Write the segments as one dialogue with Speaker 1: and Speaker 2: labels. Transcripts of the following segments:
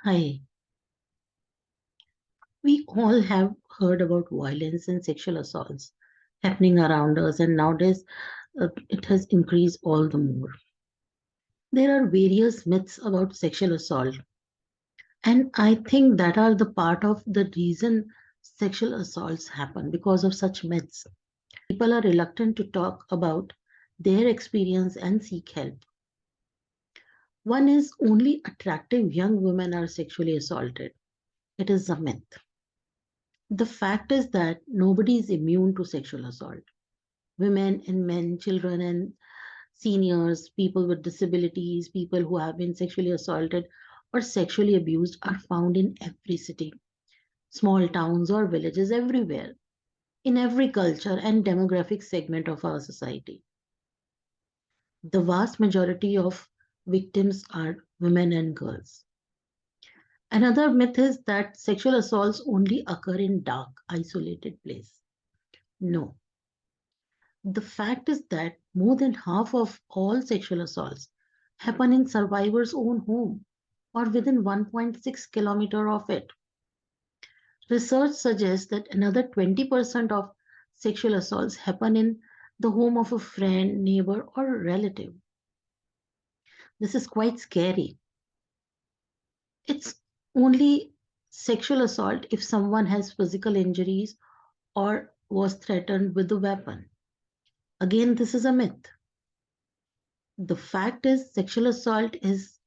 Speaker 1: Hi, we all have heard about violence and sexual assaults happening around us, and nowadays it has increased all the more. There are various myths about sexual assault, and I think that are the part of the reason sexual assaults happen because of such myths. People are reluctant to talk about their experience and seek help. One is only attractive young women are sexually assaulted. It is a myth. The fact is that nobody is immune to sexual assault. Women and men, children and seniors, people with disabilities, people who have been sexually assaulted or sexually abused are found in every city, small towns or villages, everywhere, in every culture and demographic segment of our society. The vast majority of victims are women and girls. Another myth is that sexual assaults only occur in dark, isolated places. No, the fact is that more than half of all sexual assaults happen in survivor's own home or within 1.6 kilometer of it. Research suggests that another 20% of sexual assaults happen in the home of a friend, neighbor, or relative. This is quite scary. It's only sexual assault if someone has physical injuries or was threatened with a weapon. Again, this is a myth. The fact is, sexual assault is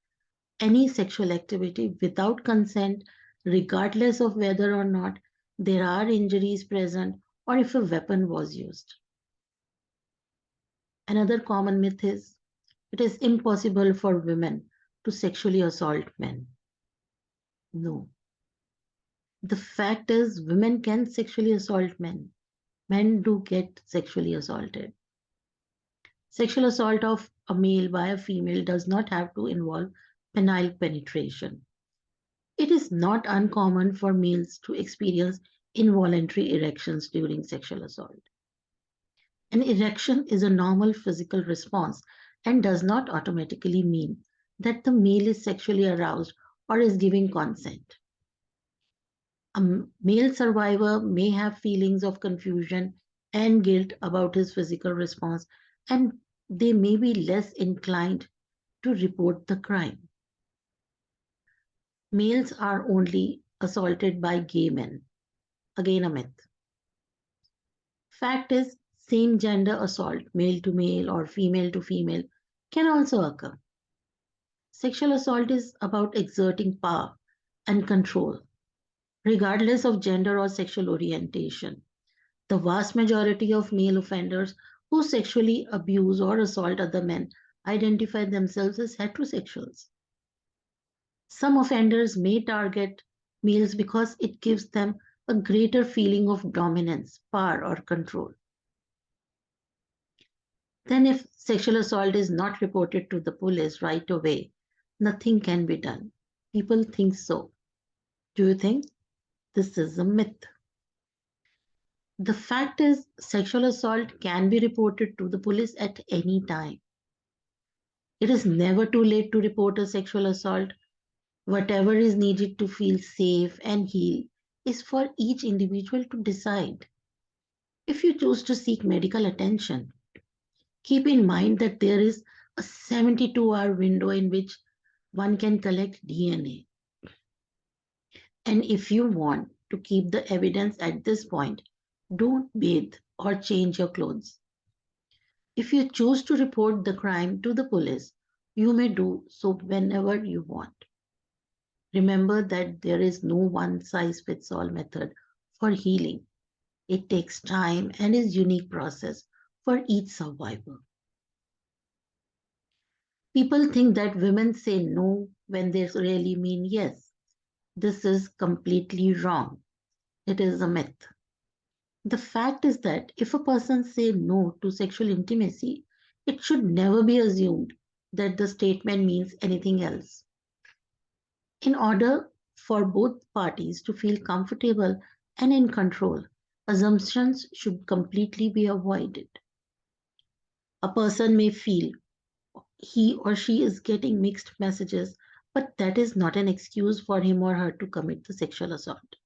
Speaker 1: any sexual activity without consent, regardless of whether or not there are injuries present or if a weapon was used. Another common myth is it is impossible for women to sexually assault men. No. The fact is, women can sexually assault men. Men do get sexually assaulted. Sexual assault of a male by a female does not have to involve penile penetration. It is not uncommon for males to experience involuntary erections during sexual assault. An erection is a normal physical response and does not automatically mean that the male is sexually aroused or is giving consent. A male survivor may have feelings of confusion and guilt about his physical response, and they may be less inclined to report the crime. Males are only assaulted by gay men. Again, a myth. Fact is, same gender assault, male to male or female to female, can also occur. Sexual assault is about exerting power and control, regardless of gender or sexual orientation. The vast majority of male offenders who sexually abuse or assault other men identify themselves as heterosexuals. Some offenders may target males because it gives them a greater feeling of dominance, power, or control. Then, if sexual assault is not reported to the police right away, nothing can be done. People think so. Do you think this is a myth? The fact is, sexual assault can be reported to the police at any time. It is never too late to report a sexual assault. Whatever is needed to feel safe and heal is for each individual to decide. If you choose to seek medical attention, keep in mind that there is a 72-hour window in which one can collect DNA. And if you want to keep the evidence at this point, don't bathe or change your clothes. If you choose to report the crime to the police, you may do so whenever you want. Remember that there is no one size fits all method for healing. It takes time and is unique process for each survivor. People think that women say no when they really mean yes. This is completely wrong. It is a myth. The fact is that if a person says no to sexual intimacy, it should never be assumed that the statement means anything else. In order for both parties to feel comfortable and in control, assumptions should completely be avoided. A person may feel he or she is getting mixed messages but that is not an excuse for him or her to commit the sexual assault.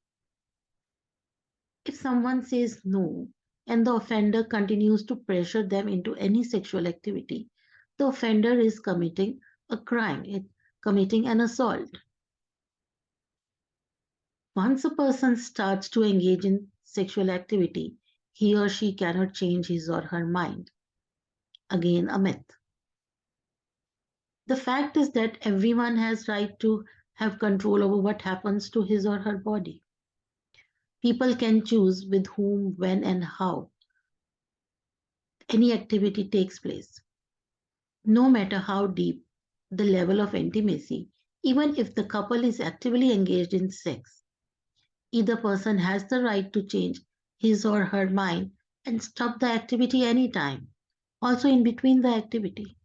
Speaker 1: If someone says no and the offender continues to pressure them into any sexual activity, the offender is committing a crime, committing an assault. Once a person starts to engage in sexual activity, he or she cannot change his or her mind. Again, a myth. The fact is that everyone has right to have control over what happens to his or her body. People can choose with whom, when, and how any activity takes place. No matter how deep the level of intimacy, even if the couple is actively engaged in sex, either person has the right to change his or her mind and stop the activity anytime, also in between the activity.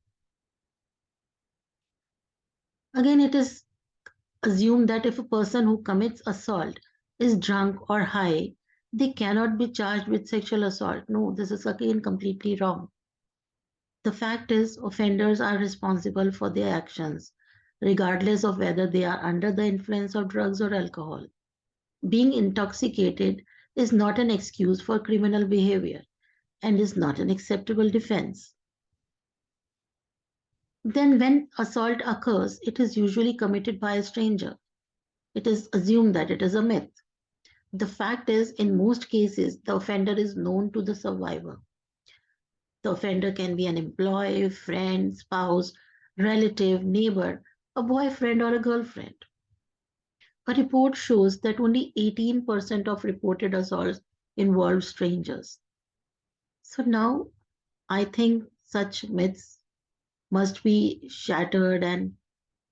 Speaker 1: Again, it is assumed that if a person who commits assault is drunk or high, they cannot be charged with sexual assault. No, this is again completely wrong. The fact is, offenders are responsible for their actions, regardless of whether they are under the influence of drugs or alcohol. Being intoxicated is not an excuse for criminal behavior and is not an acceptable defense. Then, when assault occurs, it is usually committed by a stranger. It is assumed that it is a myth. The fact is, in most cases, the offender is known to the survivor. The offender can be an employee, friend, spouse, relative, neighbor, a boyfriend, or a girlfriend. A report shows that only 18% of reported assaults involve strangers. So now I think such myths must be shattered and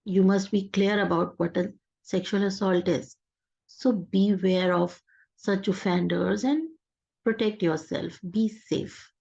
Speaker 1: you must be clear about what a sexual assault is. So beware of such offenders and protect yourself. Be safe.